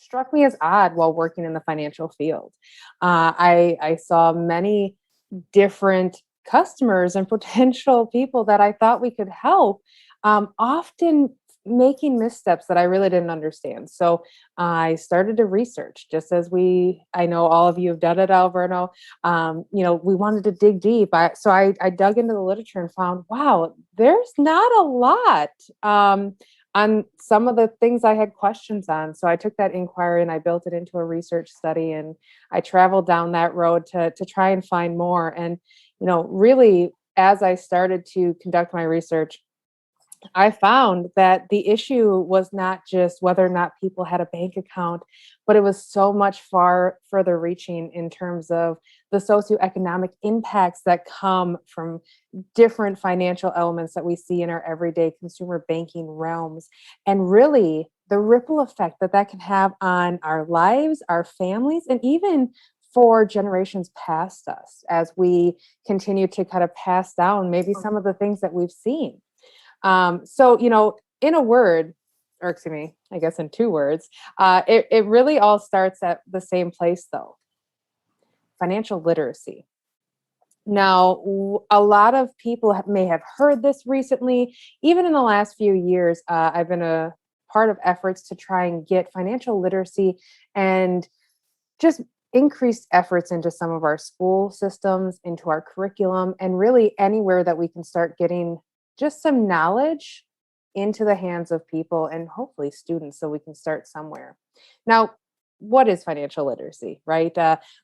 struck me as odd while working in the financial field. I saw many different customers and potential people that I thought we could help, often making missteps that I really didn't understand. So I started to research, just as I know all of you have done at Alverno. We wanted to dig deep. So I dug into the literature and found, wow, there's not a lot on some of the things I had questions on. So I took that inquiry and I built it into a research study, and I traveled down that road to try and find more. And, really, as I started to conduct my research, I found that the issue was not just whether or not people had a bank account, but it was so much far further reaching in terms of the socioeconomic impacts that come from different financial elements that we see in our everyday consumer banking realms. And really, the ripple effect that can have on our lives, our families, and even for generations past us as we continue to kind of pass down maybe some of the things that we've seen. So, in a word, or excuse me, I guess in two words, it really all starts at the same place, though: financial literacy. Now, a lot of people may have heard this recently. Even in the last few years, I've been a part of efforts to try and get financial literacy and just increased efforts into some of our school systems, into our curriculum, and really anywhere that we can start getting just some knowledge into the hands of people and hopefully students, so we can start somewhere. Now, what is financial literacy, right?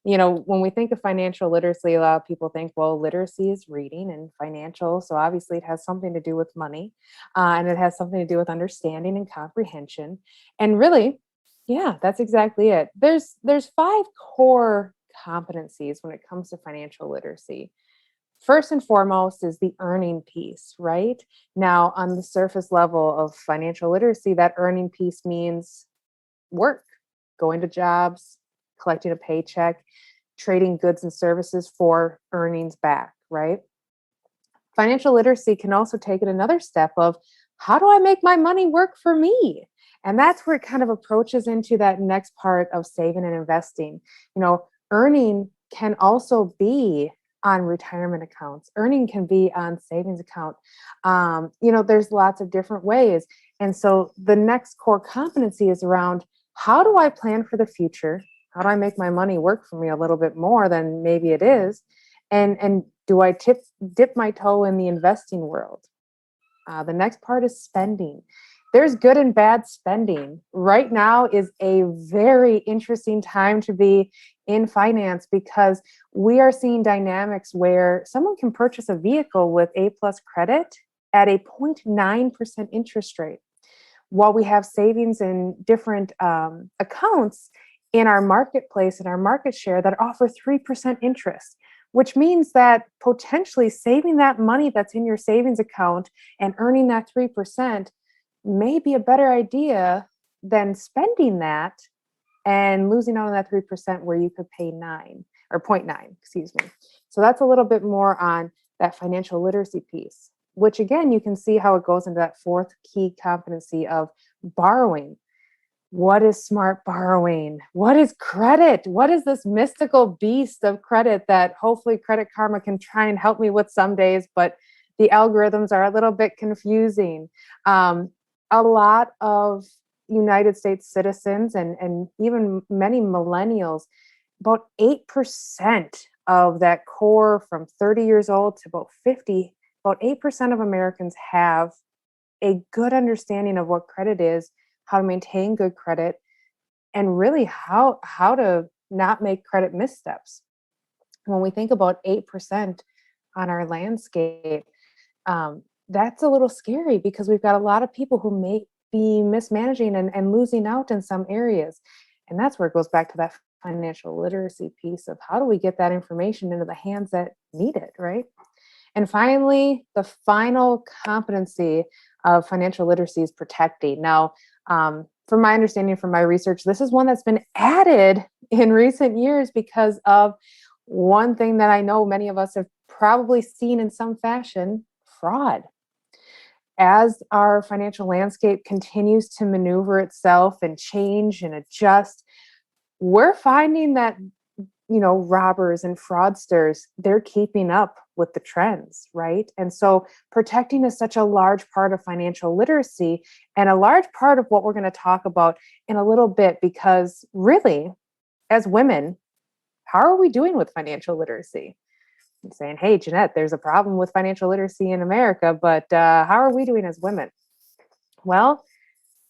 When we think of financial literacy, a lot of people think, well, literacy is reading, and financial, so obviously it has something to do with money, and it has something to do with understanding and comprehension. And really, yeah, that's exactly it. There's five core competencies when it comes to financial literacy. First and foremost is the earning piece, right? Now, on the surface level of financial literacy, that earning piece means work, going to jobs, collecting a paycheck, trading goods and services for earnings back, right? Financial literacy can also take it another step of, how do I make my money work for me? And that's where it kind of approaches into that next part of saving and investing. Earning can also be on retirement accounts. Earning can be on savings account. There's lots of different ways. And so the next core competency is around, how do I plan for the future? How do I make my money work for me a little bit more than maybe it is? And do I dip my toe in the investing world? The next part is spending. There's good and bad spending. Right now is a very interesting time to be in finance, because we are seeing dynamics where someone can purchase a vehicle with A+ credit at a 0.9% interest rate, while we have savings in different accounts in our marketplace and our market share that offer 3% interest, which means that potentially saving that money that's in your savings account and earning that 3% may be a better idea than spending that and losing out on that 3% where you could pay 9 or 0.9, excuse me. So that's a little bit more on that financial literacy piece, which again, you can see how it goes into that fourth key competency of borrowing. What is smart borrowing? What is credit? What is this mystical beast of credit that hopefully Credit Karma can try and help me with some days, but the algorithms are a little bit confusing. A lot of United States citizens and even many millennials, about 8% of that core from 30 years old to about 50, about 8% of Americans have a good understanding of what credit is, how to maintain good credit, and really how to not make credit missteps. When we think about 8% on our landscape, that's a little scary, because we've got a lot of people who may be mismanaging and losing out in some areas. And that's where it goes back to that financial literacy piece of, how do we get that information into the hands that need it, right? And finally, the final competency of financial literacy is protecting. Now, from my understanding, from my research, this is one that's been added in recent years because of one thing that I know many of us have probably seen in some fashion: fraud. as our financial landscape continues to maneuver itself and change and adjust, we're finding that, robbers and fraudsters, they're keeping up with the trends, right? And so protecting is such a large part of financial literacy and a large part of what we're going to talk about in a little bit, because really, as women, how are we doing with financial literacy? I'm saying, hey, Jeanette, there's a problem with financial literacy in America, but how are we doing as women? Well,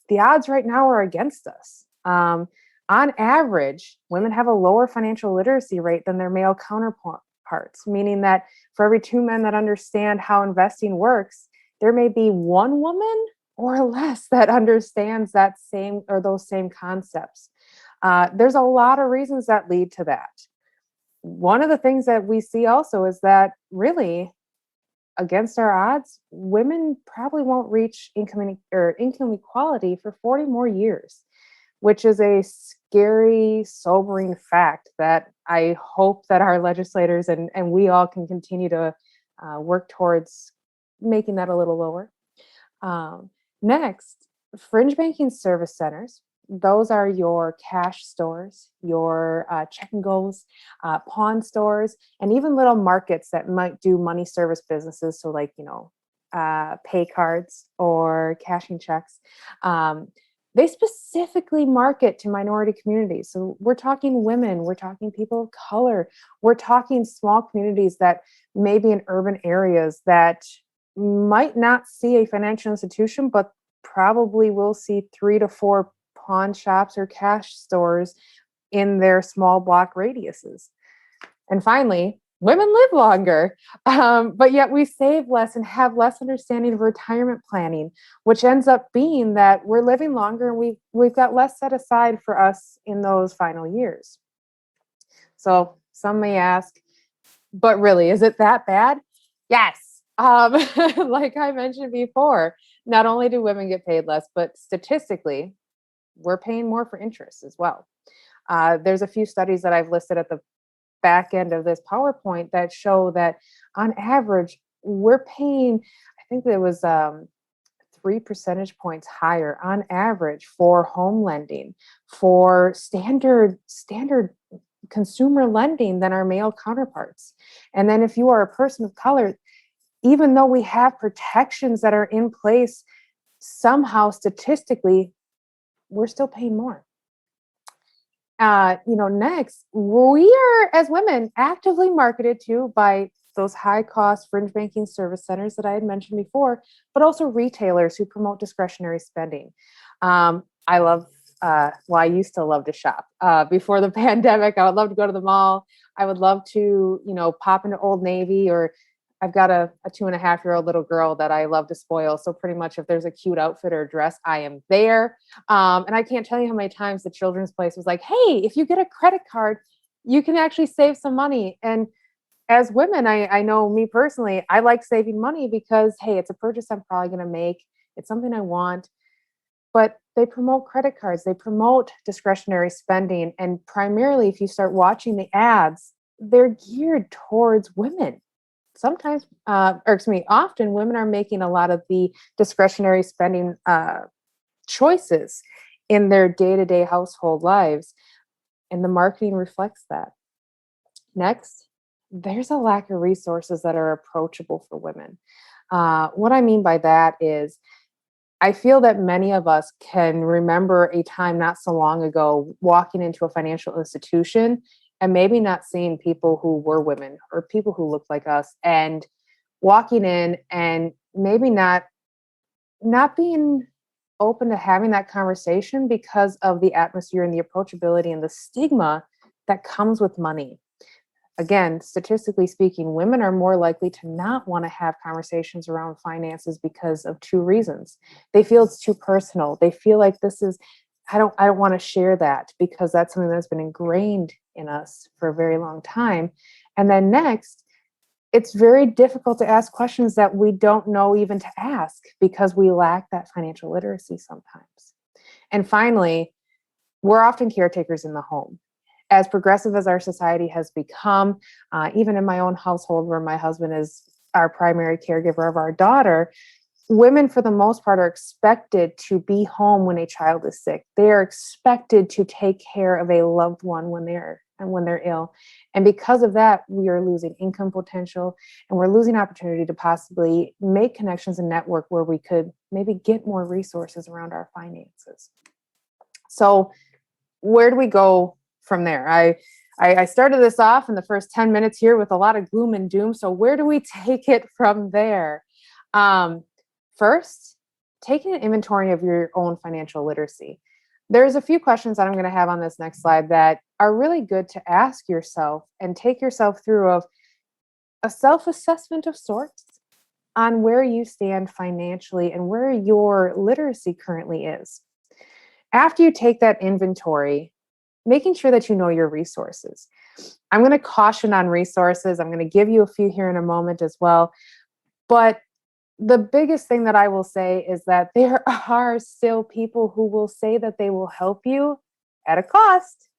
the odds right now are against us. On average, women have a lower financial literacy rate than their male counterparts, meaning that for every 2 men that understand how investing works, there may be one woman or less that understands that same or those same concepts. There's a lot of reasons that lead to that. One of the things that we see also is that really, against our odds, women probably won't reach income equality for 40 more years, which is a scary, sobering fact that I hope that our legislators and we all can continue to work towards making that a little lower. Next, fringe banking service centers. Those are your cash stores, your check and goes, pawn stores, and even little markets that might do money service businesses. So like, pay cards or cashing checks. They specifically market to minority communities. So we're talking women, we're talking people of color, we're talking small communities that may be in urban areas that might not see a financial institution, but probably will see 3 to 4 pawn shops or cash stores in their small block radiuses. And finally, women live longer, but yet we save less and have less understanding of retirement planning, which ends up being that we're living longer and we've got less set aside for us in those final years. So some may ask, but really, is it that bad? Yes. Like I mentioned before, not only do women get paid less, but statistically, we're paying more for interest as well. There's a few studies that I've listed at the back end of this PowerPoint that show that on average, we're paying, I think there was 3 percentage points higher on average for home lending, for standard consumer lending than our male counterparts. And then if you are a person of color, even though we have protections that are in place, somehow statistically, we're still paying more. Next, we are, as women, actively marketed to by those high-cost fringe banking service centers that I had mentioned before, but also retailers who promote discretionary spending. I used to love to shop. Before the pandemic, I would love to go to the mall. I would love to, pop into Old Navy, or I've got a 2.5-year-old little girl that I love to spoil. So pretty much if there's a cute outfit or dress, I am there. And I can't tell you how many times the children's place was like, hey, if you get a credit card, you can actually save some money. And as women, I know me personally, I like saving money because, hey, it's a purchase I'm probably going to make. It's something I want. But they promote credit cards. They promote discretionary spending. And primarily, if you start watching the ads, they're geared towards women. Often women are making a lot of the discretionary spending choices in their day-to-day household lives, and the marketing reflects that. Next, there's a lack of resources that are approachable for women. What I mean by that is, I feel that many of us can remember a time not so long ago walking into a financial institution and maybe not seeing people who were women or people who looked like us, and walking in and maybe not being open to having that conversation because of the atmosphere and the approachability and the stigma that comes with money. Again, statistically speaking, women are more likely to not want to have conversations around finances because of 2 reasons. They feel it's too personal. They feel like I don't want to share that because that's something that's been ingrained in us for a very long time. And then next, it's very difficult to ask questions that we don't know even to ask because we lack that financial literacy sometimes. And finally, we're often caretakers in the home. As progressive as our society has become, even in my own household where my husband is our primary caregiver of our daughter, women, for the most part, are expected to be home when a child is sick. They are expected to take care of a loved one when they're ill. And because of that, we are losing income potential, and we're losing opportunity to possibly make connections and network where we could maybe get more resources around our finances. So where do we go from there? I started this off in the first 10 minutes here with a lot of gloom and doom. So where do we take it from there? First, taking an inventory of your own financial literacy. There's a few questions that I'm going to have on this next slide that are really good to ask yourself and take yourself through of a self-assessment of sorts on where you stand financially and where your literacy currently is. After you take that inventory, making sure that you know your resources. I'm going to caution on resources. I'm going to give you a few here in a moment as well. But the biggest thing that I will say is that there are still people who will say that they will help you at a cost.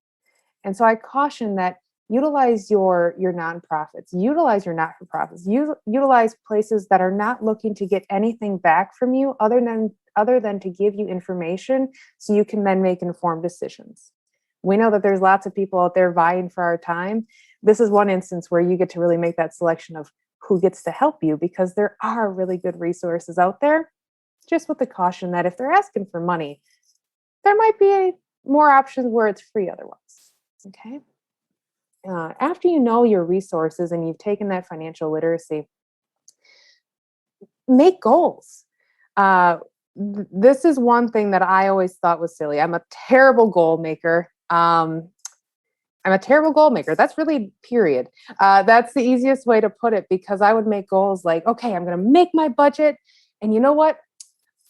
And so I caution that utilize your nonprofits, utilize your not-for-profits, utilize places that are not looking to get anything back from you other than to give you information so you can then make informed decisions. We know that there's lots of people out there vying for our time. This is one instance where you get to really make that selection of who gets to help you, because there are really good resources out there, just with the caution that if they're asking for money, there might be more options where it's free otherwise. Okay. After you know your resources and you've taken that financial literacy, make goals. This is one thing that I always thought was silly. I'm a terrible goal maker. That's really period. That's the easiest way to put it, because I would make goals like, okay, I'm going to make my budget. And you know what?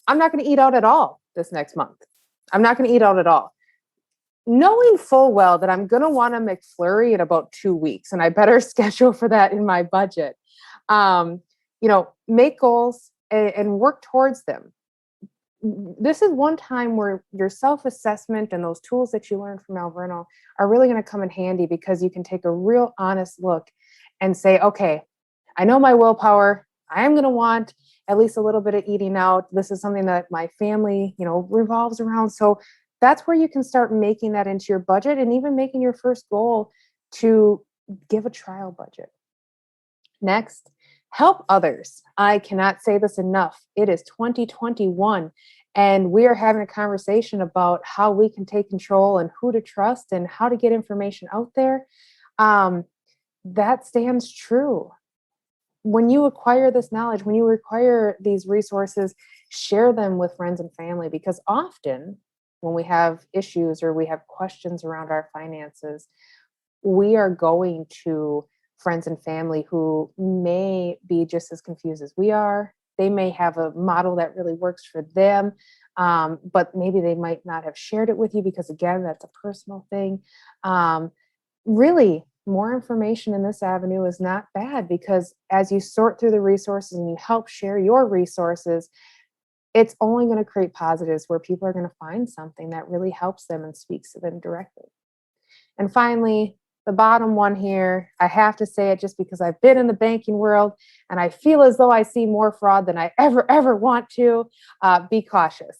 I'm not going to eat out at all this next month. I'm not going to eat out at all. Knowing full well that I'm going to want a McFlurry in about 2 weeks, and I better schedule for that in my budget. Make goals and work towards them. This is one time where your self-assessment and those tools that you learned from Alverno are really going to come in handy, because you can take a real honest look and say, okay, I know my willpower. I am going to want at least a little bit of eating out. This is something that my family, revolves around. So that's where you can start making that into your budget, and even making your first goal to give a trial budget. Next, help others. I cannot say this enough. It is 2021, and we are having a conversation about how we can take control and who to trust and how to get information out there. That stands true. When you acquire this knowledge, when you acquire these resources, share them with friends and family, because often when we have issues or we have questions around our finances, we are going to friends and family who may be just as confused as we are. They may have a model that really works for them, but maybe they might not have shared it with you because, again, that's a personal thing. Really, more information in this avenue is not bad, because as you sort through the resources and you help share your resources, it's only going to create positives where people are going to find something that really helps them and speaks to them directly. And finally, the bottom one here, I have to say it just because I've been in the banking world and I feel as though I see more fraud than I ever want to. Be cautious.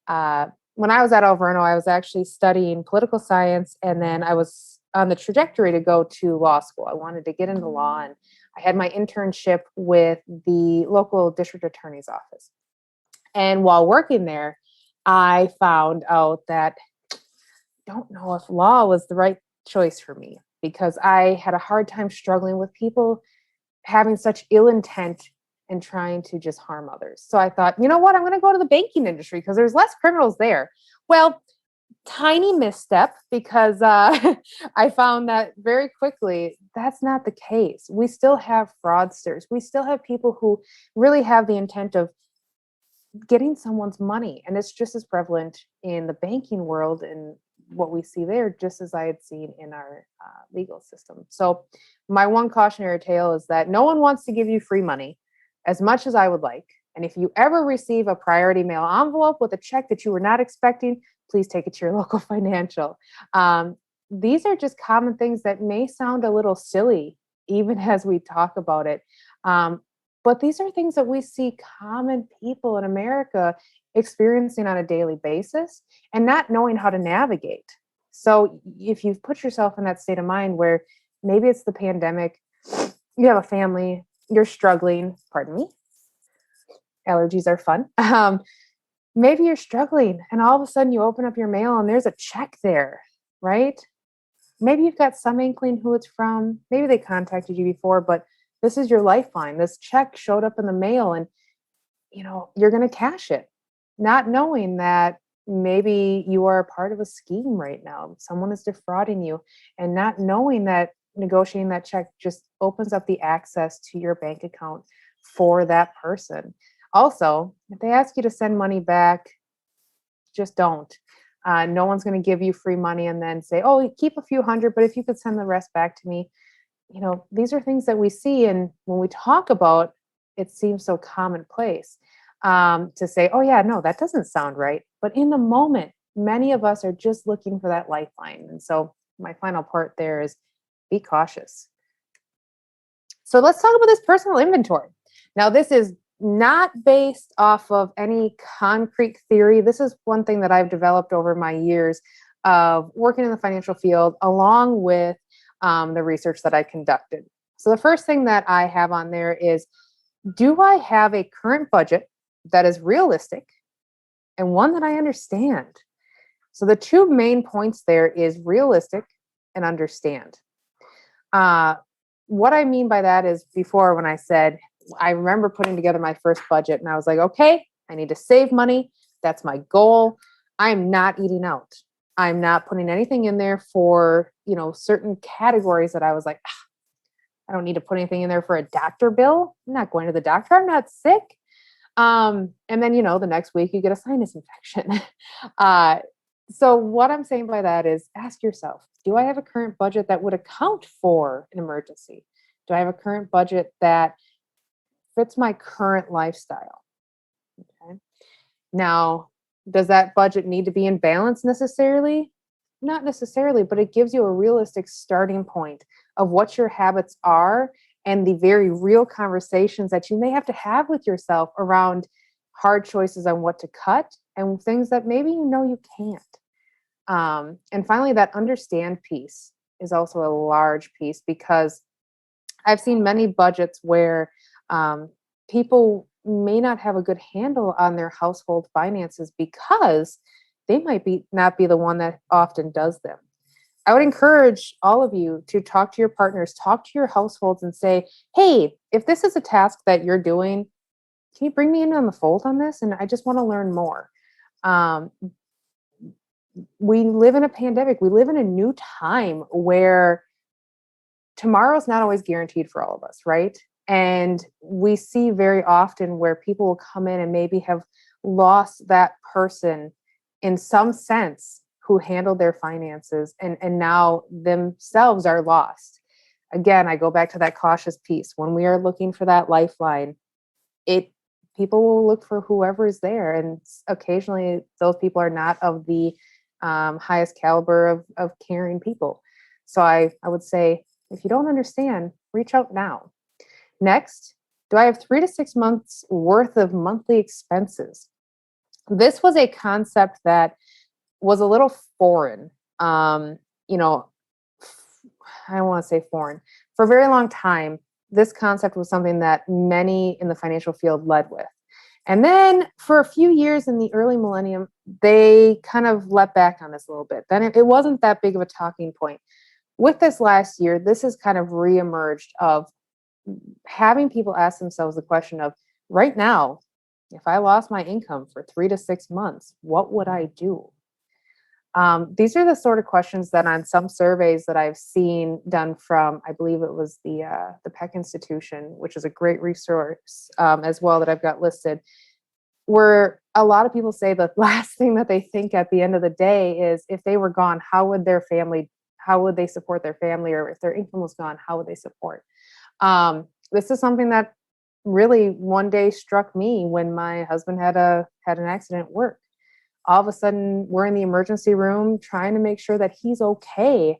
When I was at Alverno, I was actually studying political science, and then I was on the trajectory to go to law school. I wanted to get into law, and I had my internship with the local district attorney's office. And while working there, I found out that I don't know if law was the right choice for me, because I had a hard time struggling with people having such ill intent and trying to just harm others. So I thought, you know what, I'm going to go to the banking industry because there's less criminals there. Well, tiny misstep, because I found that very quickly that's not the case. We still have fraudsters. We still have people who really have the intent of getting someone's money. And it's just as prevalent in the banking world and what we see there, just as I had seen in our legal system. So my one cautionary tale is that no one wants to give you free money as much as I would like. And if you ever receive a priority mail envelope with a check that you were not expecting, please take it to your local financial. These are just common things that may sound a little silly, even as we talk about it. But these are things that we see common people in America experiencing on a daily basis and not knowing how to navigate. So if you've put yourself in that state of mind where maybe it's the pandemic, you have a family, you're struggling, pardon me, allergies are fun. Maybe you're struggling and all of a sudden you open up your mail and there's a check there, right? Maybe you've got some inkling who it's from. Maybe they contacted you before, but this is your lifeline. This check showed up in the mail and you're going to cash it, not knowing that maybe you are a part of a scheme right now. Someone is defrauding you, and not knowing that negotiating that check just opens up the access to your bank account for that person. Also, if they ask you to send money back, just don't. No one's going to give you free money and then say, oh, keep a few hundred, but if you could send the rest back to me. These are things that we see. And when we talk about, it seems so commonplace to say, oh yeah, no, that doesn't sound right. But in the moment, many of us are just looking for that lifeline. And so my final part there is be cautious. So let's talk about this personal inventory. Now, this is not based off of any concrete theory. This is one thing that I've developed over my years of working in the financial field, along with the research that I conducted. So the first thing that I have on there is, do I have a current budget that is realistic and one that I understand? So the two main points there is realistic and understand. What I mean by that is, before, when I said, I remember putting together my first budget and I was like, okay, I need to save money. That's my goal. I'm not eating out. I'm not putting anything in there for, certain categories that I was like, I don't need to put anything in there for a doctor bill. I'm not going to the doctor. I'm not sick. And then, the next week you get a sinus infection. So what I'm saying by that is, ask yourself, do I have a current budget that would account for an emergency? Do I have a current budget that fits my current lifestyle? Okay. Now, does that budget need to be in balance necessarily? Not necessarily, but it gives you a realistic starting point of what your habits are and the very real conversations that you may have to have with yourself around hard choices on what to cut and things that maybe you can't. And finally, that understand piece is also a large piece, because I've seen many budgets where people may not have a good handle on their household finances because they might not be the one that often does them. I would encourage all of you to talk to your partners, talk to your households and say, hey, if this is a task that you're doing, can you bring me in on the fold on this? And I just want to learn more. We live in a pandemic. We live in a new time where tomorrow's not always guaranteed for all of us, right? And we see very often where people will come in and maybe have lost that person in some sense who handled their finances, and now themselves are lost. Again, I go back to that cautious piece. When we are looking for that lifeline, people will look for whoever is there. And occasionally those people are not of the highest caliber of caring people. So I would say, if you don't understand, reach out now. Next, do I have 3 to 6 months worth of monthly expenses? This was a concept that was a little foreign. I don't want to say foreign. For a very long time, this concept was something that many in the financial field led with. And then for a few years in the early millennium, they kind of let back on this a little bit. Then it wasn't that big of a talking point. With this last year, this has kind of reemerged of having people ask themselves the question of, right now, if I lost my income for 3 to 6 months, what would I do? These are the sort of questions that on some surveys that I've seen done from, I believe it was the Peck Institution, which is a great resource as well that I've got listed, where a lot of people say the last thing that they think at the end of the day is, if they were gone, how would they support their family? Or if their income was gone, how would they support? This is something that really one day struck me when my husband had an accident at work. All of a sudden, we're in the emergency room trying to make sure that he's okay,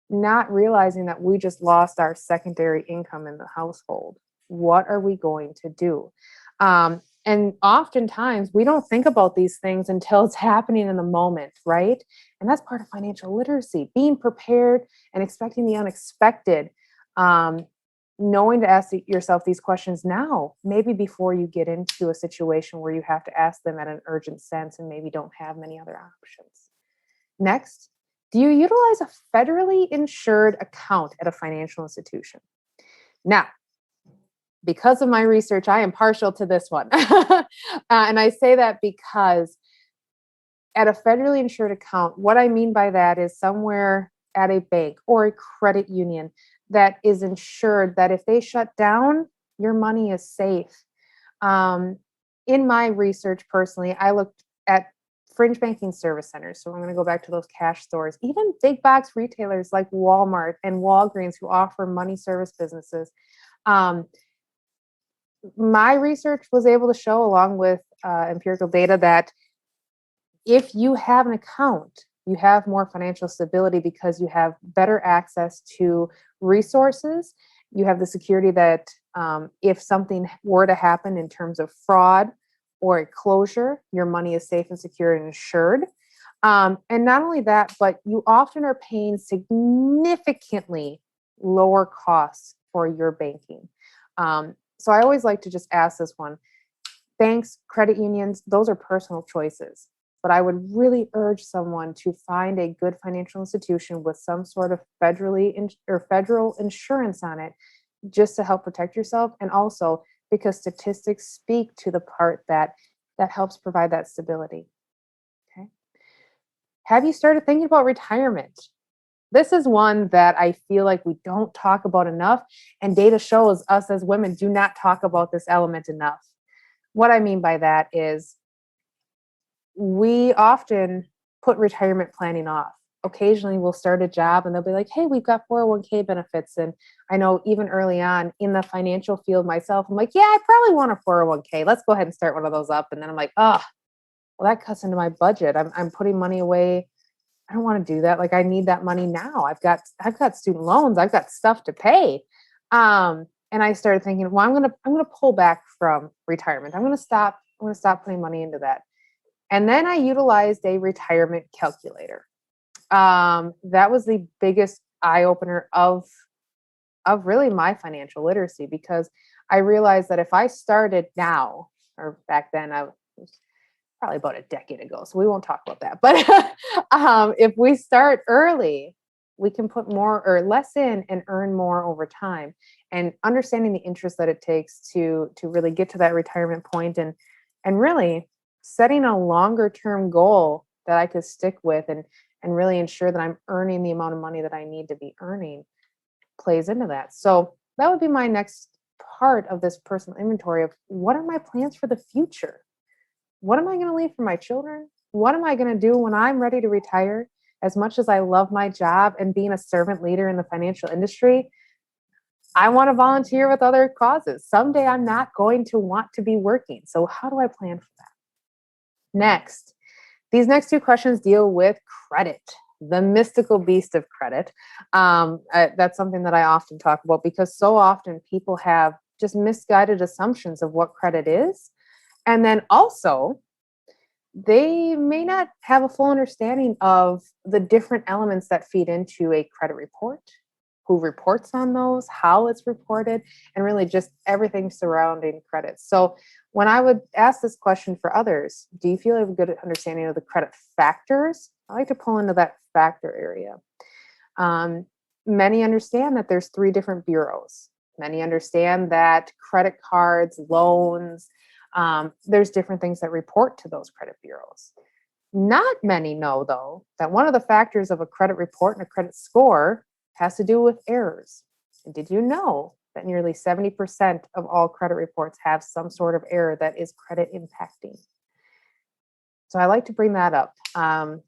not realizing that we just lost our secondary income in the household. What are we going to do? And oftentimes we don't think about these things until it's happening in the moment, right? And that's part of financial literacy, being prepared and expecting the unexpected. Knowing to ask yourself these questions now, maybe before you get into a situation where you have to ask them at an urgent sense and maybe don't have many other options. Next, do you utilize a federally insured account at a financial institution? Now, because of my research, I am partial to this one. And I say that because at a federally insured account, what I mean by that is somewhere at a bank or a credit union that is insured that if they shut down, your money is safe. In my research personally, I looked at fringe banking service centers. So I'm going to go back to those cash stores, even big box retailers like Walmart and Walgreens who offer money service businesses. My research was able to show, along with empirical data, that if you have an account, you have more financial stability because you have better access to resources. You have the security that if something were to happen in terms of fraud or a closure, your money is safe and secure and insured. And not only that, but you often are paying significantly lower costs for your banking. So I always like to just ask this one. Banks, credit unions, those are personal choices. But I would really urge someone to find a good financial institution with some sort of federal insurance on it, just to help protect yourself. And also because statistics speak to the part that helps provide that stability. Okay. Have you started thinking about retirement? This is one that I feel like we don't talk about enough, and data shows us as women do not talk about this element enough. What I mean by that is we often put retirement planning off. Occasionally we'll start a job and they'll be like, hey, we've got 401k benefits. And I know even early on in the financial field myself, I'm like, yeah, I probably want a 401k. Let's go ahead and start one of those up. And then I'm like, oh, well, that cuts into my budget. I'm putting money away. I don't want to do that. Like, I need that money now. I've got student loans. I've got stuff to pay. And I started thinking, well, I'm gonna pull back from retirement. I'm gonna stop putting money into that. And then I utilized a retirement calculator. That was the biggest eye opener of really my financial literacy, because I realized that if I started now, or back then, I was probably about a decade ago, so we won't talk about that. But if we start early, we can put more or less in and earn more over time. And understanding the interest that it takes to really get to that retirement point, and really setting a longer term goal that I could stick with, and really ensure that I'm earning the amount of money that I need to be earning, plays into that. So that would be my next part of this personal inventory of what are my plans for the future? What am I going to leave for my children? What am I going to do when I'm ready to retire? As much as I love my job and being a servant leader in the financial industry, I want to volunteer with other causes. Someday I'm not going to want to be working. So how do I plan for that? Next, these next two questions deal with credit, the mystical beast of credit. That's something that I often talk about, because so often people have just misguided assumptions of what credit is. And then also, they may not have a full understanding of the different elements that feed into a credit report, who reports on those, how it's reported, and really just everything surrounding credit. So when I would ask this question for others, do you feel you have a good understanding of the credit factors? I like to pull into that factor area. Many understand that there's 3 different bureaus. Many understand that credit cards, loans, there's different things that report to those credit bureaus. Not many know, though, that one of the factors of a credit report and a credit score has to do with errors. And did you know that nearly 70% of all credit reports have some sort of error that is credit impacting? So I like to bring that up. I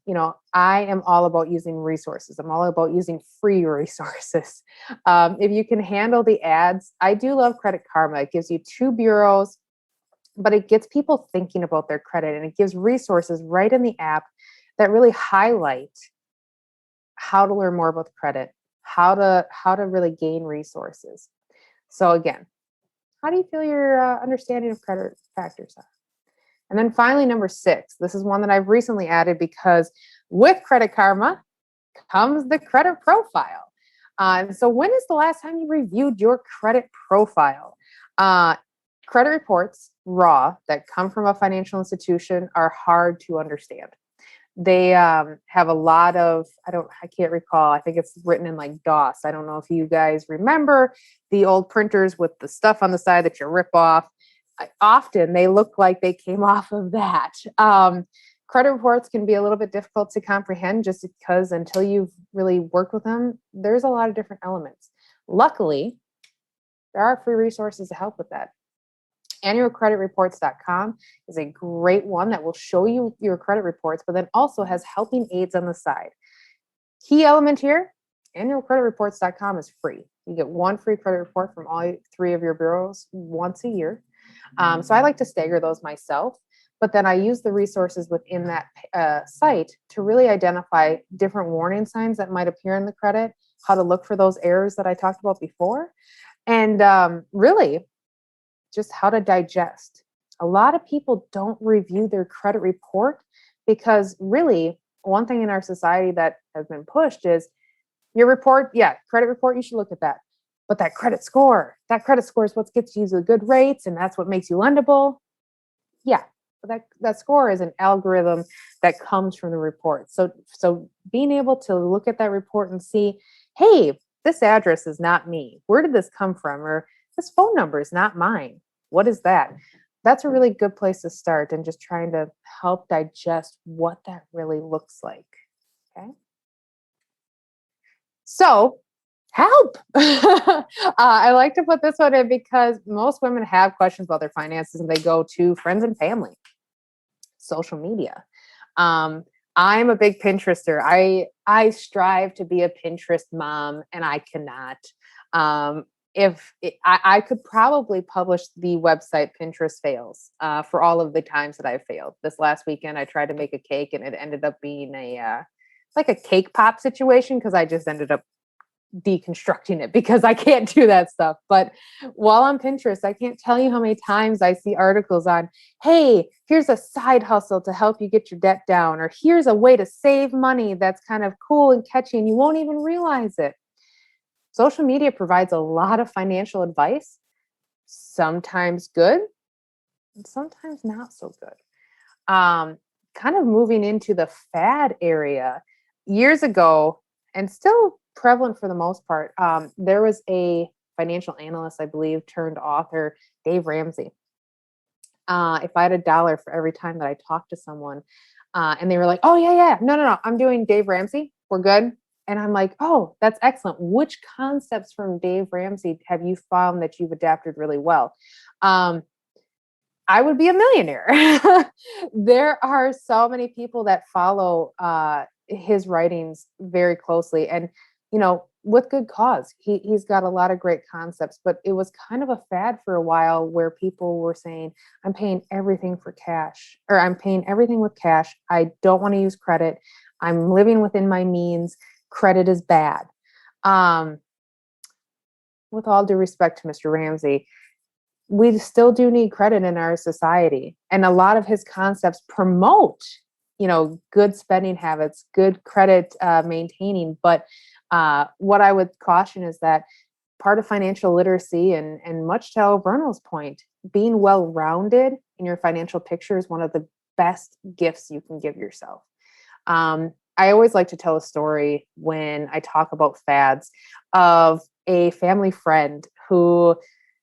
am all about using resources. I'm all about using free resources. If you can handle the ads, I do love Credit Karma. It gives you 2 bureaus, but it gets people thinking about their credit, and it gives resources right in the app that really highlight how to learn more about credit, how to really gain resources. So again, How do you feel your understanding of credit factors are? And then finally, number 6, this is one that I've recently added because with Credit Karma comes the credit profile. And so when is the last time you reviewed your credit profile? Uh, Credit reports, raw, that come from a financial institution are hard to understand. They have a lot of, I can't recall. I think it's written in like DOS. I don't know if you guys remember the old printers with the stuff on the side that you rip off. Often they look like they came off of that. Credit reports can be a little bit difficult to comprehend just because until you've really worked with them, there's a lot of different elements. Luckily, there are free resources to help with that. Annualcreditreports.com is a great one that will show you your credit reports, but then also has helping aids on the side. Key element here, annualcreditreports.com is free. You get one free credit report from all 3 of your bureaus once a year. So I like to stagger those myself, but then I use the resources within that site to really identify different warning signs that might appear in the credit, how to look for those errors that I talked about before, and really just how to digest. A lot of people don't review their credit report because really one thing in our society that has been pushed is your report, credit report, you should look at that. But that credit score is what gets you the good rates and that's what makes you lendable. Yeah, but that score is an algorithm that comes from the report. So being able to look at that report and see, hey, this address is not me. Where did this come from? Or this phone number is not mine. What is that? That's a really good place to start and just trying to help digest what that really looks like. Okay. So help. I like to put this one in because most women have questions about their finances and they go to friends and family, social media. I'm a big Pinterester. I strive to be a Pinterest mom and I cannot. I could probably publish the website Pinterest fails for all of the times that I've failed. This last weekend, I tried to make a cake and it ended up being like a cake pop situation because I just ended up deconstructing it because I can't do that stuff. But while on Pinterest, I can't tell you how many times I see articles on, hey, here's a side hustle to help you get your debt down, or here's a way to save money that's kind of cool and catchy and you won't even realize it. Social media provides a lot of financial advice, sometimes good, and sometimes not so good. Kind of moving into the fad area, years ago, and still prevalent for the most part, there was a financial analyst, I believe, turned author, Dave Ramsey. If I had $1 for every time that I talked to someone and they were like, oh, yeah, no, I'm doing Dave Ramsey. We're good. And I'm like, oh, that's excellent. Which concepts from Dave Ramsey have you found that you've adapted really well? I would be a millionaire. There are so many people that follow his writings very closely and, with good cause. He's got a lot of great concepts, but it was kind of a fad for a while where people were saying, I'm paying everything for cash, or I'm paying everything with cash. I don't want to use credit. I'm living within my means. Credit is bad. With all due respect to Mr. Ramsey, we still do need credit in our society. And a lot of his concepts promote, good spending habits, good credit maintaining. But what I would caution is that part of financial literacy and much to Alverno's point, being well-rounded in your financial picture is one of the best gifts you can give yourself. I always like to tell a story when I talk about fads of a family friend who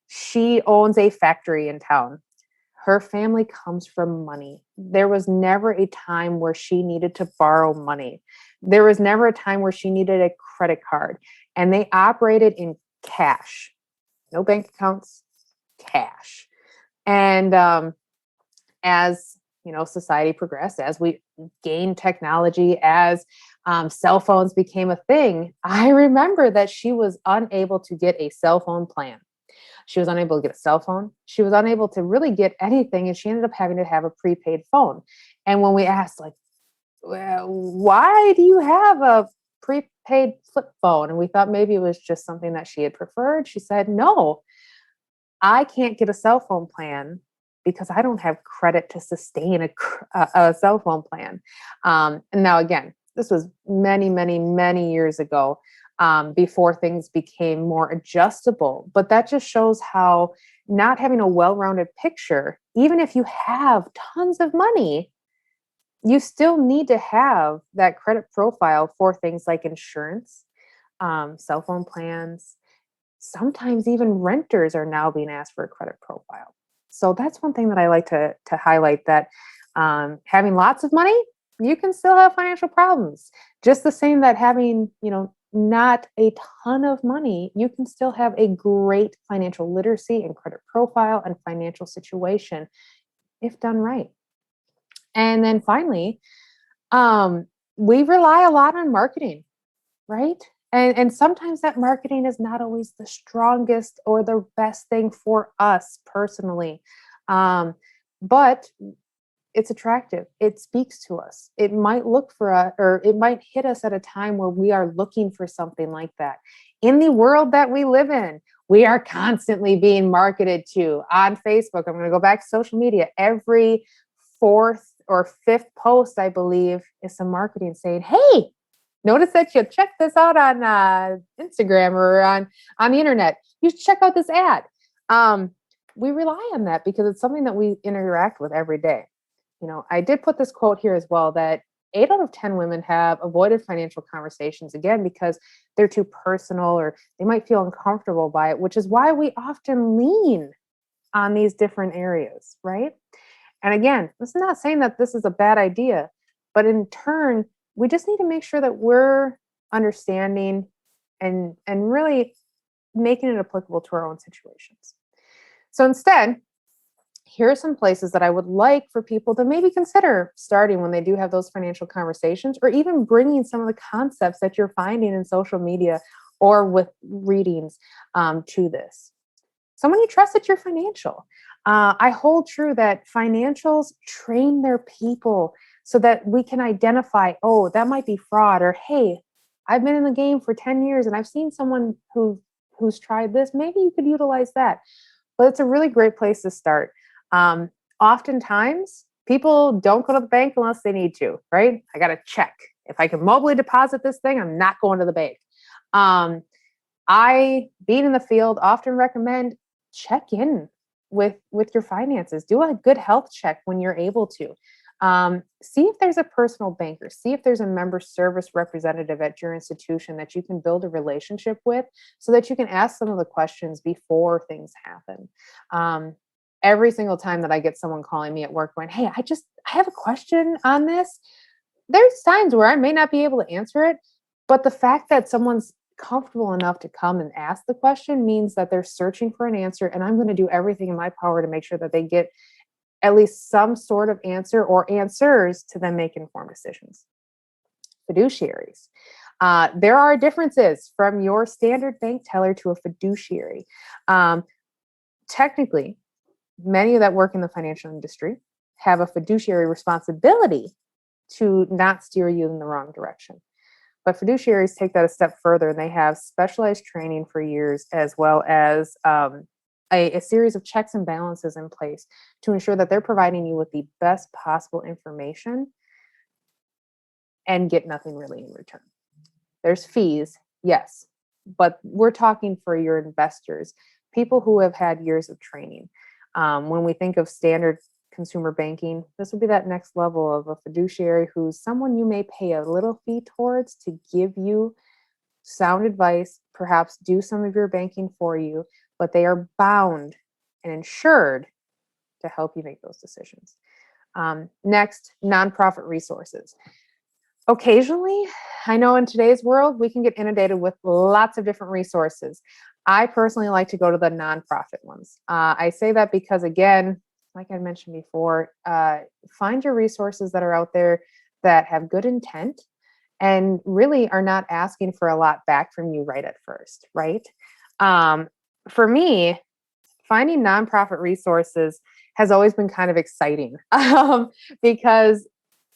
she owns a factory in town. Her family comes from money. There was never a time where she needed to borrow money. There was never a time where she needed a credit card. And they operated in cash. No bank accounts, cash. And as society progressed, as we gained technology, as cell phones became a thing, I remember that she was unable to get a cell phone plan. She was unable to get a cell phone. She was unable to really get anything. And she ended up having to have a prepaid phone. And when we asked, well, why do you have a prepaid flip phone? And we thought maybe it was just something that she had preferred. She said, no, I can't get a cell phone plan because I don't have credit to sustain a cell phone plan. And now, again, this was many, many, many years ago, before things became more adjustable. But that just shows how not having a well rounded picture, even if you have tons of money, you still need to have that credit profile for things like insurance, cell phone plans. Sometimes even renters are now being asked for a credit profile. So that's one thing that I like to highlight, that having lots of money, you can still have financial problems. Just the same that having, not a ton of money, you can still have a great financial literacy and credit profile and financial situation if done right. And then finally, we rely a lot on marketing, right? And sometimes that marketing is not always the strongest or the best thing for us personally. But it's attractive. It speaks to us. It might look for us, or it might hit us at a time where we are looking for something like that. In the world that we live in, we are constantly being marketed to on Facebook. I'm going to go back to social media. Every fourth or fifth post, I believe, is some marketing saying, hey, notice that you check this out on Instagram or on the internet. You should check out this ad. We rely on that because it's something that we interact with every day. I did put this quote here as well, that 8 out of 10 women have avoided financial conversations, again, because they're too personal or they might feel uncomfortable by it, which is why we often lean on these different areas, right? And again, this is not saying that this is a bad idea, but in turn, we just need to make sure that we're understanding and really making it applicable to our own situations. So instead, here are some places that I would like for people to maybe consider starting when they do have those financial conversations, or even bringing some of the concepts that you're finding in social media or with readings to this. Someone you trust at your financial. I hold true that financials train their people so that we can identify, oh, that might be fraud, or hey, I've been in the game for 10 years and I've seen someone who's tried this. Maybe you could utilize that. But it's a really great place to start. Oftentimes, people don't go to the bank unless they need to, right? I got to check. If I can mobily deposit this thing, I'm not going to the bank. I, being in the field, often recommend check in with your finances. Do a good health check when you're able to. See if there's a personal banker. See if there's a member service representative at your institution that you can build a relationship with, so that you can ask some of the questions before things happen. Every single time that I get someone calling me at work going, hey, I have a question on this. There's times where I may not be able to answer it, but the fact that someone's comfortable enough to come and ask the question means that they're searching for an answer, and I'm going to do everything in my power to make sure that they get at least some sort of answer or answers to then make informed decisions. Fiduciaries. There are differences from your standard bank teller to a fiduciary. Technically, many that work in the financial industry have a fiduciary responsibility to not steer you in the wrong direction. But fiduciaries take that a step further, and they have specialized training for years, as well as a series of checks and balances in place to ensure that they're providing you with the best possible information and get nothing really in return. There's fees, yes, but we're talking for your investors, people who have had years of training. When we think of standard consumer banking, this would be that next level of a fiduciary who's someone you may pay a little fee towards to give you sound advice, perhaps do some of your banking for you, but they are bound and insured to help you make those decisions. Next, nonprofit resources. Occasionally, I know in today's world, we can get inundated with lots of different resources. I personally like to go to the nonprofit ones. I say that because, again, like I mentioned before, find your resources that are out there that have good intent and really are not asking for a lot back from you right at first, right? For me, finding nonprofit resources has always been kind of exciting because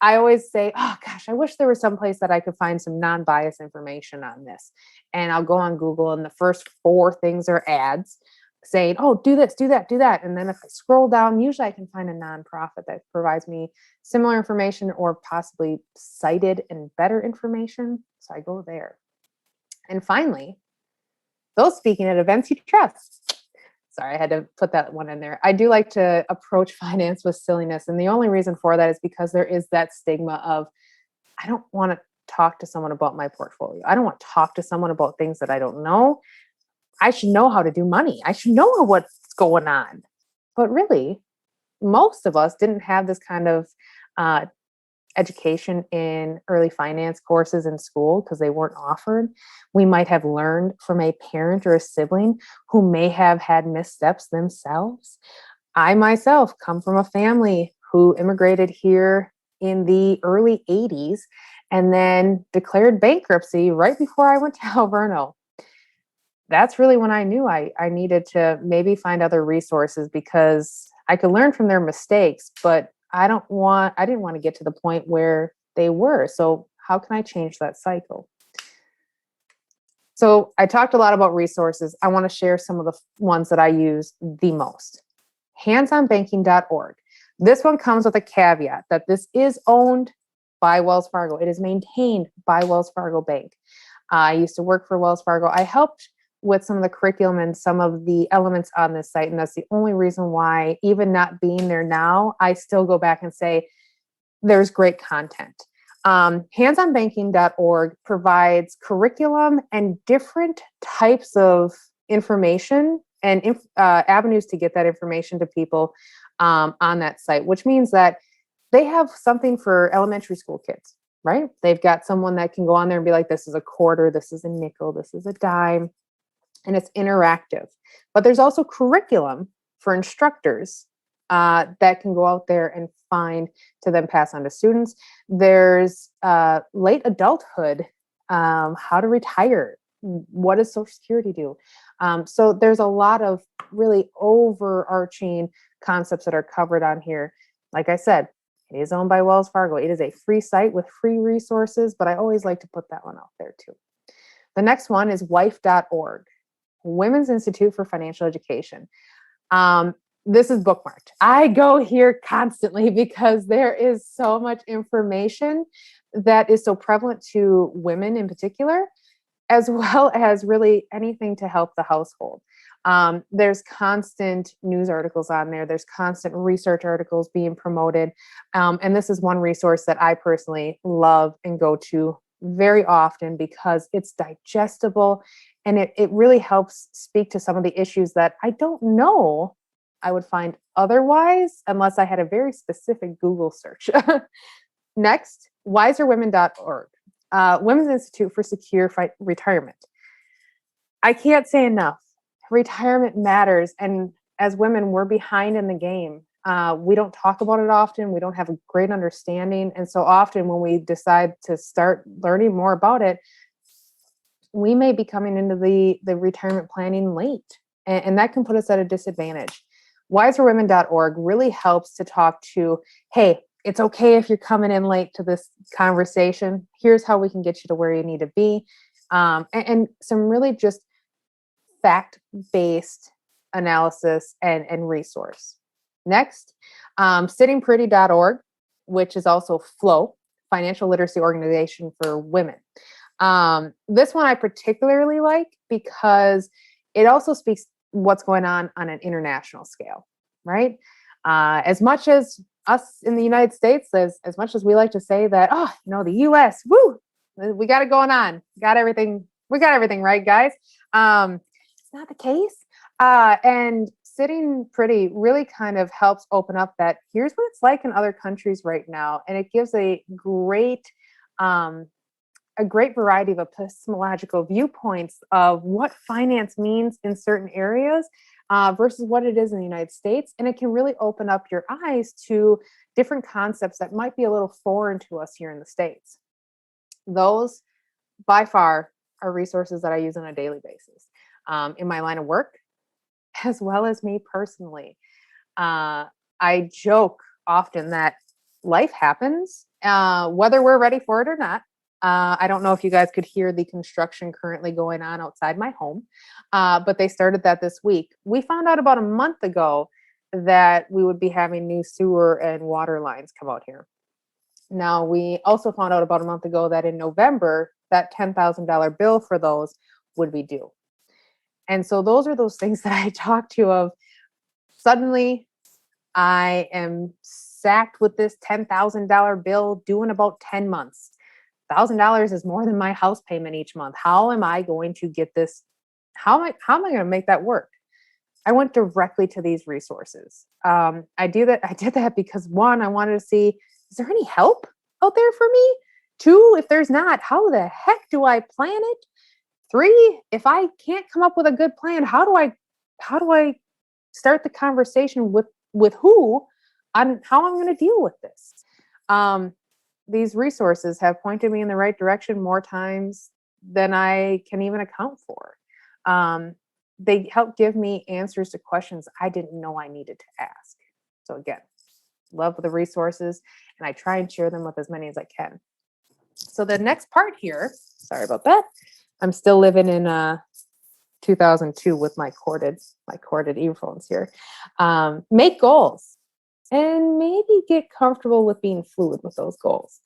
I always say, oh gosh, I wish there was some place that I could find some non-biased information on this. And I'll go on Google and the first 4 things are ads. saying, oh, do this, do that, do that. And then if I scroll down, usually I can find a nonprofit that provides me similar information or possibly cited and better information. So I go there. And finally, those speaking at events you trust. Sorry, I had to put that one in there. I do like to approach finance with silliness. And the only reason for that is because there is that stigma of, I don't want to talk to someone about my portfolio. I don't want to talk to someone about things that I don't know. I should know how to do money. I should know what's going on. But really, most of us didn't have this kind of uh, education in early finance courses in school because they weren't offered. We might have learned from a parent or a sibling who may have had missteps themselves. I myself come from a family who immigrated here in the early 80s and then declared bankruptcy right before I went to Alverno. That's really when I knew I needed to maybe find other resources because I could learn from their mistakes, but I didn't want to get to the point where they were. So how can I change that cycle? So I talked a lot about resources. I want to share some of the ones that I use the most. Handsonbanking.org. This one comes with a caveat that this is owned by Wells Fargo. It is maintained by Wells Fargo Bank. I used to work for Wells Fargo. I helped with some of the curriculum and some of the elements on this site. And that's the only reason why, even not being there now, I still go back and say, there's great content. Handsonbanking.org provides curriculum and different types of information and avenues to get that information to people on that site, which means that they have something for elementary school kids, right? They've got someone that can go on there and be like, this is a quarter, this is a nickel, this is a dime. And it's interactive. But there's also curriculum for instructors that can go out there and find to then pass on to students. There's late adulthood, how to retire, what does Social Security do? So there's a lot of really overarching concepts that are covered on here. Like I said, it is owned by Wells Fargo. It is a free site with free resources, but I always like to put that one out there too. The next one is wife.org. Women's Institute for Financial Education. This is bookmarked. I go here constantly because there is so much information that is so prevalent to women in particular, as well as really anything to help the household. There's constant news articles on there. There's constant research articles being promoted. And this is one resource that I personally love and go to very often because it's digestible and it really helps speak to some of the issues that I don't know I would find otherwise unless I had a very specific Google search. Next, wiserwomen.org, Women's Institute for Secure Retirement. I can't say enough. Retirement matters. And as women, we're behind in the game. We don't talk about it often. We don't have a great understanding. And so often when we decide to start learning more about it, we may be coming into the retirement planning late. And that can put us at a disadvantage. Wiserwomen.org really helps to talk to, hey, it's okay if you're coming in late to this conversation. Here's how we can get you to where you need to be. And some really just fact-based analysis and resource. Next, Sittingpretty.org, which is also FLOW, Financial Literacy Organization for Women. This one I particularly like because it also speaks what's going on an international scale, right? As much as us in the United States, as much as we like to say that, oh, the US, woo, we got it going on, we got everything right, guys. It's not the case. And Sitting Pretty really kind of helps open up that here's what it's like in other countries right now. And it gives a great variety of epistemological viewpoints of what finance means in certain areas versus what it is in the United States. And it can really open up your eyes to different concepts that might be a little foreign to us here in the States. Those, by far, are resources that I use on a daily basis in my line of work, as well as me personally. I joke often that life happens, whether we're ready for it or not. I don't know if you guys could hear the construction currently going on outside my home, but they started that this week. We found out about a month ago that we would be having new sewer and water lines come out here. Now, we also found out about a month ago that in November, that $10,000 bill for those would be due. And so those are those things that I talked to of suddenly I am sacked with this $10,000 bill due in about 10 months. $1,000 is more than my house payment each month. How am I going to get this? How am I going to make that work? I went directly to these resources. I did that because one, I wanted to see, is there any help out there for me? Two, if there's not, how the heck do I plan it? Three, if I can't come up with a good plan, how do I start the conversation with who on how I'm going to deal with this? These resources have pointed me in the right direction more times than I can even account for. They help give me answers to questions I didn't know I needed to ask. So again, love the resources, and I try and share them with as many as I can. So the next part here, sorry about that. I'm still living in 2002 with my corded earphones here. Make goals and maybe get comfortable with being fluid with those goals.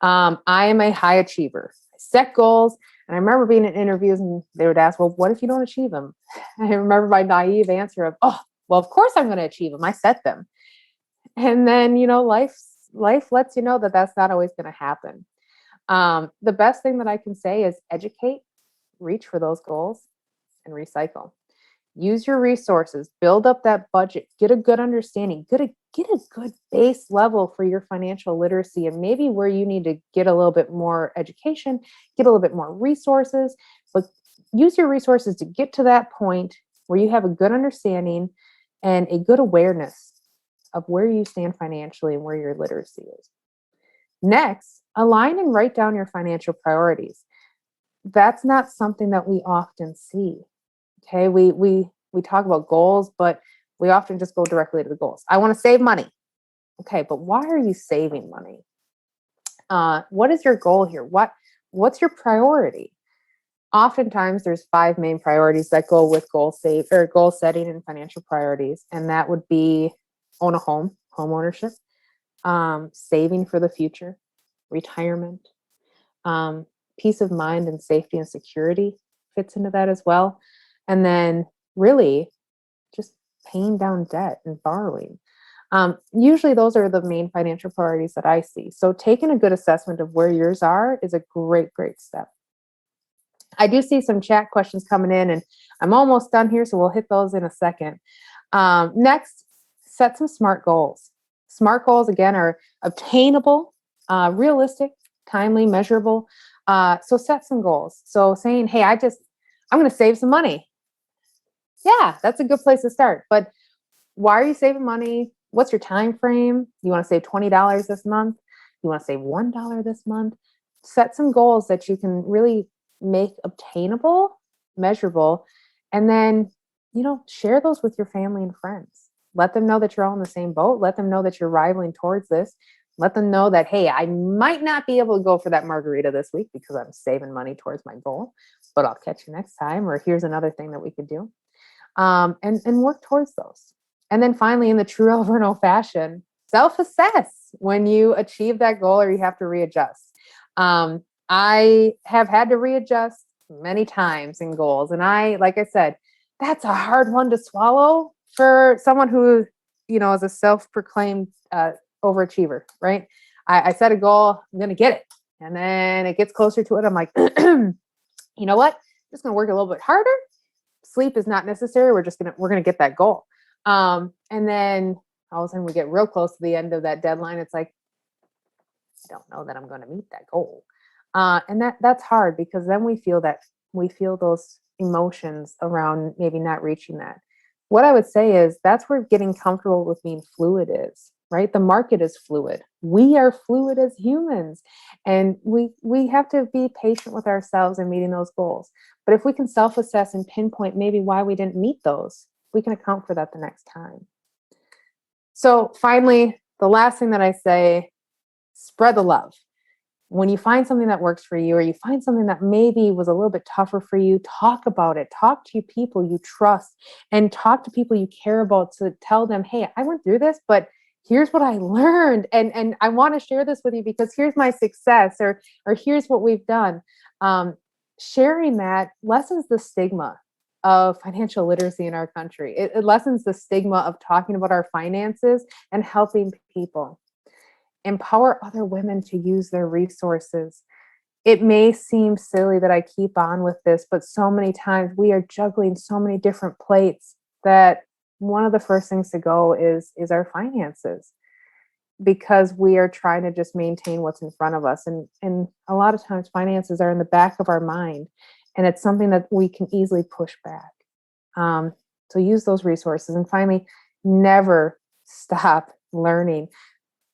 I am a high achiever. I set goals. And I remember being in interviews and they would ask, well, what if you don't achieve them? I remember my naive answer of, oh, well, of course I'm going to achieve them. I set them. And then, life lets you know that that's not always going to happen. The best thing that I can say is educate, reach for those goals, and recycle. Use your resources, build up that budget, get a good understanding, get a good base level for your financial literacy, and maybe where you need to get a little bit more education, get a little bit more resources, but use your resources to get to that point where you have a good understanding and a good awareness of where you stand financially and where your literacy is. Next, align and write down your financial priorities. That's not something that we often see. Okay, we talk about goals, but we often just go directly to the goals. I want to save money. Okay, but why are you saving money? What is your goal here? What's your priority? Oftentimes, there's 5 main priorities that go with goal setting and financial priorities, and that would be own a home ownership, saving for the future, retirement, peace of mind and safety and security fits into that as well. And then really just paying down debt and borrowing. Usually those are the main financial priorities that I see. So taking a good assessment of where yours are is a great, great step. I do see some chat questions coming in and I'm almost done here, so we'll hit those in a second. Next, set some SMART goals. SMART goals, again, are obtainable, realistic, timely, measurable. So set some goals. So saying, hey, I'm going to save some money. Yeah, that's a good place to start. But why are you saving money? What's your time frame? You want to save $20 this month? You want to save $1 this month? Set some goals that you can really make obtainable, measurable, and then, share those with your family and friends. Let them know that you're all in the same boat. Let them know that you're rivaling towards this. Let them know that, hey, I might not be able to go for that margarita this week because I'm saving money towards my goal, but I'll catch you next time. Or here's another thing that we could do. And work towards those. And then finally, in the true Alverno fashion, self-assess when you achieve that goal or you have to readjust. I have had to readjust many times in goals. And like I said, that's a hard one to swallow for someone who, is a self-proclaimed overachiever, right? I set a goal, I'm going to get it. And then it gets closer to it. I'm like, you know what? I'm just going to work a little bit harder. Sleep is not necessary. We're going to get that goal. And then all of a sudden we get real close to the end of that deadline. It's like, I don't know that I'm going to meet that goal. And that's hard because then we feel those emotions around maybe not reaching that. What I would say is that's where getting comfortable with being fluid is, right? The market is fluid. We are fluid as humans, and we have to be patient with ourselves in meeting those goals. But if we can self-assess and pinpoint maybe why we didn't meet those, we can account for that the next time. So finally, the last thing that I say, spread the love. when you find something that works for you, or you find something that maybe was a little bit tougher for you, talk about it. Talk to people you trust, and talk to people you care about to tell them, hey, I went through this, but here's what I learned. And I want to share this with you because here's my success, or here's what we've done. Sharing that lessens the stigma of financial literacy in our country. It lessens the stigma of talking about our finances and helping people. Empower other women to use their resources. It may seem silly that I keep on with this, but so many times we are juggling so many different plates that one of the first things to go is our finances, because we are trying to just maintain what's in front of us. And a lot of times finances are in the back of our mind, and it's something that we can easily push back. So use those resources. And finally, never stop learning.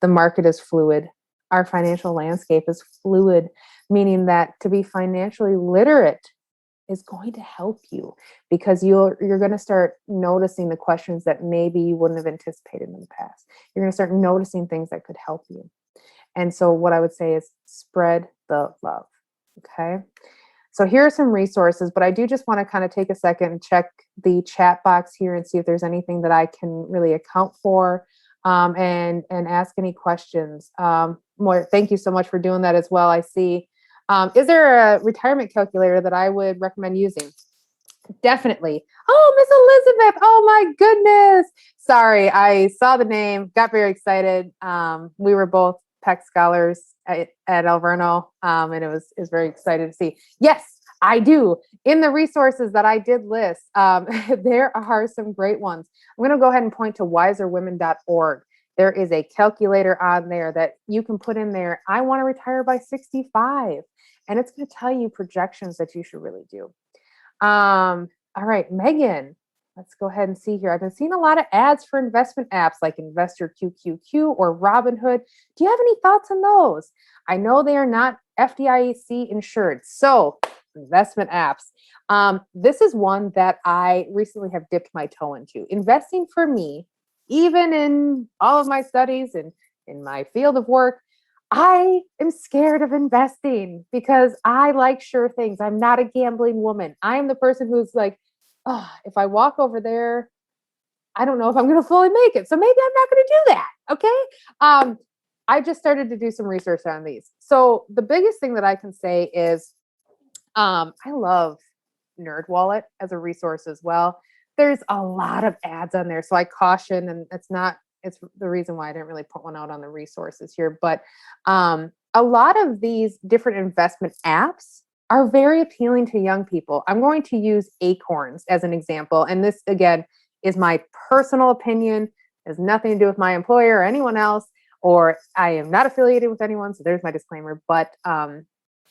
The market is fluid. Our financial landscape is fluid, meaning that to be financially literate is going to help you, because you're going to start noticing the questions that maybe you wouldn't have anticipated in the past. You're going to start noticing things that could help you. And so what I would say is spread the love. Okay. So here are some resources, but I do just want to kind of take a second and check the chat box here and see if there's anything that I can really account for, and ask any questions. More, thank you so much for doing that as well. I see. Is there a retirement calculator that I would recommend using? Definitely. Oh, Miss Elizabeth. Oh my goodness. Sorry, I saw the name, got very excited. We were both PEC scholars at Alverno, and it was very excited to see. Yes, I do. In the resources that I did list, there are some great ones. I'm going to go ahead and point to wiserwomen.org. There is a calculator on there that you can put in there. I want to retire by 65. And it's going to tell you projections that you should really do. All right, Megan, let's go ahead and see here. I've been seeing a lot of ads for investment apps like Investor QQQ or Robinhood. Do you have any thoughts on those? I know they are not FDIC insured. So investment apps. This is one that I recently have dipped my toe into. Investing for me, even in all of my studies and in my field of work, I am scared of investing because I like sure things. I'm not a gambling woman. I am the person who's like, oh, if I walk over there, I don't know if I'm going to fully make it. So maybe I'm not going to do that. Okay. I just started to do some research on these. So the biggest thing that I can say is, I love NerdWallet as a resource as well. There's a lot of ads on there. So I caution, and it's the reason why I didn't really put one out on the resources here. But a lot of these different investment apps are very appealing to young people. I'm going to use Acorns as an example. And this, again, is my personal opinion. It has nothing to do with my employer or anyone else, or I am not affiliated with anyone. So there's my disclaimer. But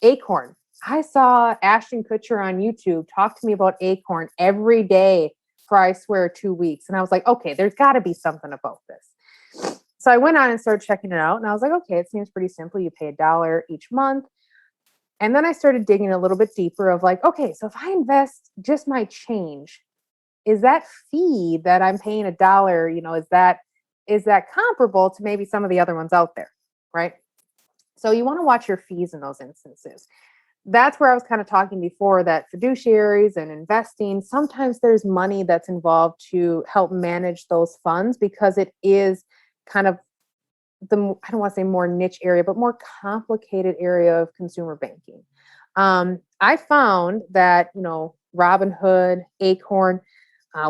Acorn, I saw Ashton Kutcher on YouTube talk to me about Acorn every day for, I swear, 2 weeks. And I was like, okay, there's got to be something about this. So I went on and started checking it out. And I was like, okay, it seems pretty simple. You pay $1 each month. And then I started digging a little bit deeper of like, okay, so if I invest just my change, is that fee that I'm paying $1, is that comparable to maybe some of the other ones out there, right? So you want to watch your fees in those instances. That's where I was kind of talking before, that fiduciaries and investing, sometimes there's money that's involved to help manage those funds, because it is kind of I don't want to say more niche area, but more complicated area of consumer banking. I found that, Robinhood, Acorn,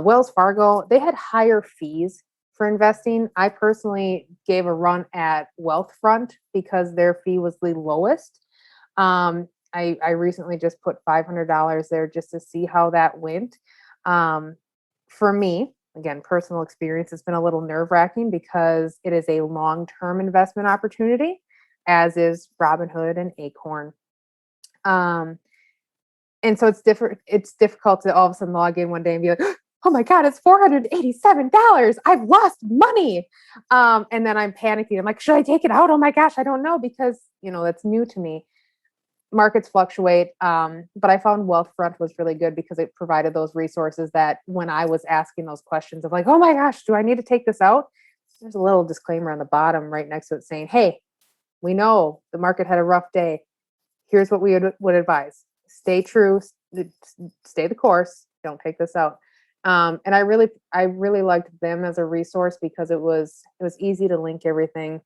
Wells Fargo, they had higher fees for investing. I personally gave a run at Wealthfront because their fee was the lowest. I recently just put $500 there just to see how that went. For me, again, personal experience, has been a little nerve-wracking because it is a long-term investment opportunity, as is Robinhood and Acorn. And so it's difficult to all of a sudden log in one day and be like, oh my God, it's $487. I've lost money. And then I'm panicking. I'm like, should I take it out? Oh my gosh, I don't know, because, that's new to me. Markets fluctuate, but I found Wealthfront was really good because it provided those resources that when I was asking those questions of like, oh my gosh, do I need to take this out? There's a little disclaimer on the bottom right next to it saying, hey, we know the market had a rough day. Here's what we would advise. Stay true, stay the course. Don't take this out. And I really liked them as a resource because it was easy to link everything,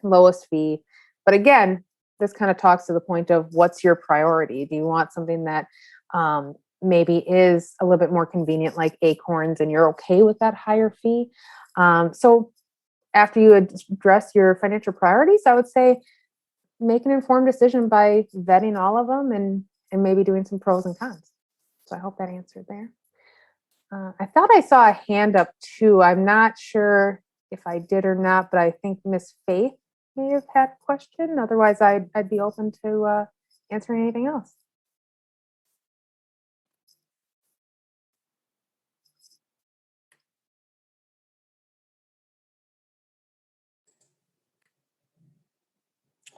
lowest fee. But again, this kind of talks to the point of what's your priority? Do you want something that maybe is a little bit more convenient, like Acorns, and you're okay with that higher fee? So after you address your financial priorities, I would say make an informed decision by vetting all of them and maybe doing some pros and cons. So I hope that answered there. I thought I saw a hand up too. I'm not sure if I did or not, but I think Miss Faith may have had a question. Otherwise, I'd be open to answering anything else.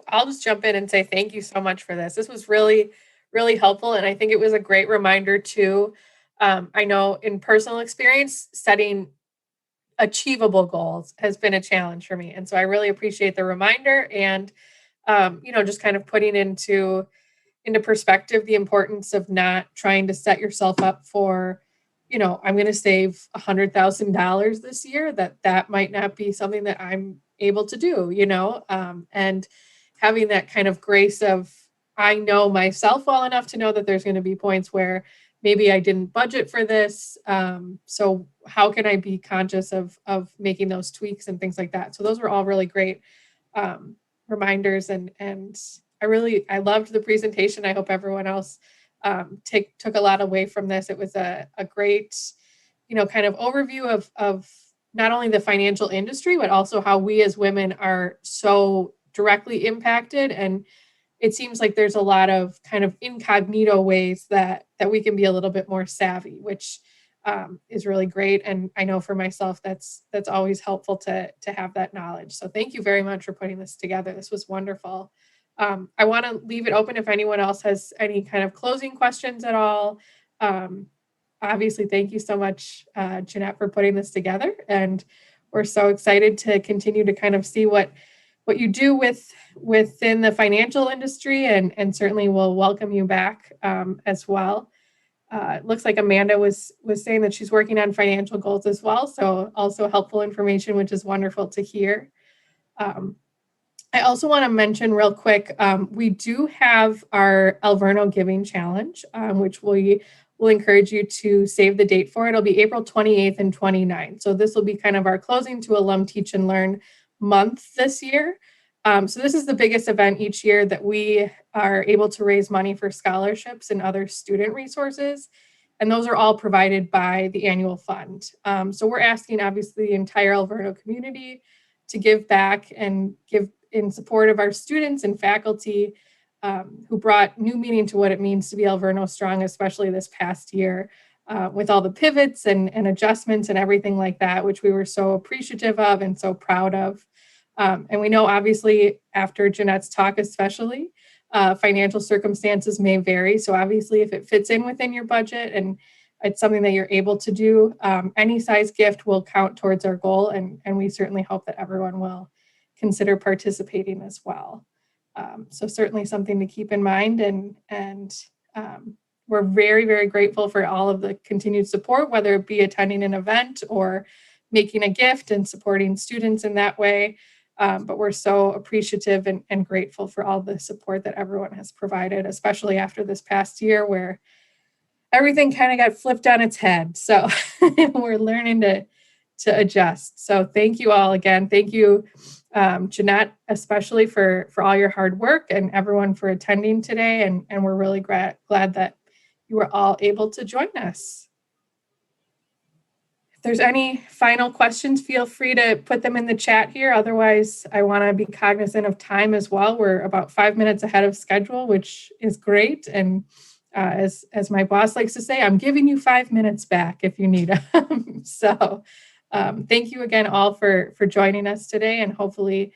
I'll just jump in and say thank you so much for this. This was really, really helpful. And I think it was a great reminder too. I know in personal experience, setting achievable goals has been a challenge for me. And so I really appreciate the reminder and, just kind of putting into perspective the importance of not trying to set yourself up for, I'm going to save $100,000 this year, that might not be something that I'm able to do, and having that kind of grace of, I know myself well enough to know that there's going to be points where maybe I didn't budget for this. So how can I be conscious of making those tweaks and things like that? So those were all really great reminders, and I loved the presentation. I hope everyone else took a lot away from this. It was a great, kind of overview of not only the financial industry, but also how we as women are so directly impacted. And it seems like there's a lot of kind of incognito ways that we can be a little bit more savvy, which is really great. And I know for myself, that's always helpful to have that knowledge. So thank you very much for putting this together. This was wonderful. I want to leave it open if anyone else has any kind of closing questions at all. Obviously, thank you so much, Jeanette, for putting this together. And we're so excited to continue to kind of see what you do within the financial industry, and certainly we'll welcome you back as well. It looks like Amanda was saying that she's working on financial goals as well. So also helpful information, which is wonderful to hear. I also want to mention real quick, we do have our Alverno Giving Challenge, which we will encourage you to save the date for. It'll be April 28th and 29th. So this will be kind of our closing to Alum Teach and Learn month this year. So this is the biggest event each year that we are able to raise money for scholarships and other student resources. And those are all provided by the annual fund. So we're asking, obviously, the entire Alverno community to give back and give in support of our students and faculty who brought new meaning to what it means to be Alverno Strong, especially this past year, with all the pivots and adjustments and everything like that, which we were so appreciative of and so proud of. And we know, obviously, after Jeanette's talk especially, financial circumstances may vary. So obviously, if it fits in within your budget and it's something that you're able to do, any size gift will count towards our goal. And we certainly hope that everyone will consider participating as well. So certainly something to keep in mind. And we're very, very grateful for all of the continued support, whether it be attending an event or making a gift and supporting students in that way. But we're so appreciative and grateful for all the support that everyone has provided, especially after this past year where everything kind of got flipped on its head. So we're learning to adjust. So thank you all again. Thank you, Jeanette, especially for all your hard work, and everyone for attending today. And we're really glad that you were all able to join us. If there's any final questions, feel free to put them in the chat here. Otherwise, I want to be cognizant of time as well. We're about 5 minutes ahead of schedule, which is great. And as my boss likes to say, I'm giving you 5 minutes back if you need them. So thank you again all for joining us today. And hopefully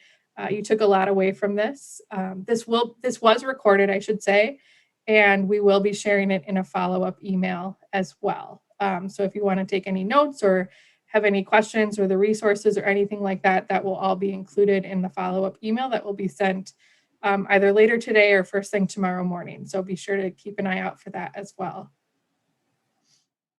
you took a lot away from this. This was recorded, I should say, and we will be sharing it in a follow-up email as well. So if you want to take any notes or have any questions or the resources or anything like that, that will all be included in the follow-up email that will be sent either later today or first thing tomorrow morning. So be sure to keep an eye out for that as well.